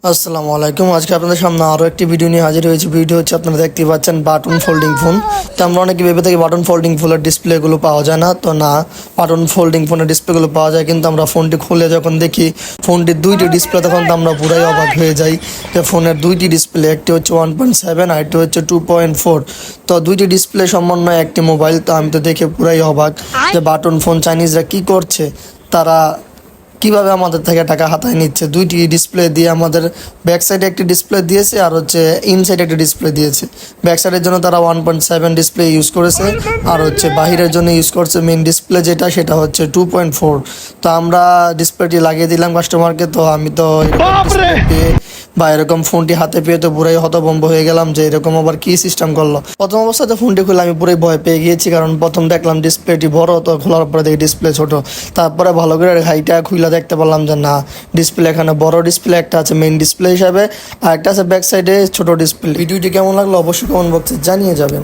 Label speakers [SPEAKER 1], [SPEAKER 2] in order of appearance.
[SPEAKER 1] আসসালামু আলাইকুম। আজকে আপনাদের সামনে আরও একটি ভিডিও নিয়ে হাজির হয়েছে। ভিডিও হচ্ছে আপনারা দেখতে পাচ্ছেন বাটন ফোল্ডিং ফোন। তো আমরা অনেকে ভেবে থাকি বাটন ফোল্ডিং ফোনের ডিসপ্লেগুলো পাওয়া যায় না, তো না, বাটন ফোল্ডিং ফোনের ডিসপ্লেগুলো পাওয়া যায়। কিন্তু আমরা ফোনটি খুলে যখন দেখি ফোনটির দুইটি ডিসপ্লে, তখন তো আমরা পুরাই অবাক হয়ে যাই যে ফোনের দুইটি ডিসপ্লে, একটি হচ্ছে 1.7 আর একটি হচ্ছে 2.4। তো দুইটি ডিসপ্লে সমন্বয়ে একটি মোবাইল। তো আমি তো দেখে পুরাই অবাক যে বাটন ফোন চাইনিজরা কি করছে, তারা কিভাবে আমাদের থেকে টাকা হাতায় নিচ্ছে। দুইটি ডিসপ্লে দিয়ে আমাদের ব্যাক সাইডে একটি ডিসপ্লে দিয়েছে আর হচ্ছে ইনসাইডে একটি ডিসপ্লে দিয়েছে। ব্যাক সাইডের জন্য তারা 1.7 ডিসপ্লে ইউজ করেছে, আর হচ্ছে বাহিরের জন্য ইউজ করছে মেন ডিসপ্লে যেটা, সেটা হচ্ছে 2.4। তো আমরা ডিসপ্লেটি লাগিয়ে দিলাম কাস্টমারকে। তো আমি তো পেয়ে বা এরকম ফোনটি হাতে পেয়ে তো পুরাই হতভম্ব হয়ে গেলাম যে এরকম আবার কি সিস্টেম করলো। প্রথম অবস্থাতে ফোনটি খুলে আমি পুরাই ভয় পেয়ে গিয়েছি, কারণ প্রথম দেখলাম ডিসপ্লেটি বড়, তো খোলার পরে দেখি ডিসপ্লে ছোট। তারপরে ভালো করে হাইটা খুলে দেখতে পারলাম যে না, ডিসপ্লে এখানে বড় ডিসপ্লে একটা আছে মেইন ডিসপ্লে হিসাবে, আর একটা আছে ব্যাক সাইডে ছোট ডিসপ্লে। ভিডিওটি কেমন লাগলো অবশ্যই কমেন্ট বক্সে জানিয়ে যাবেন।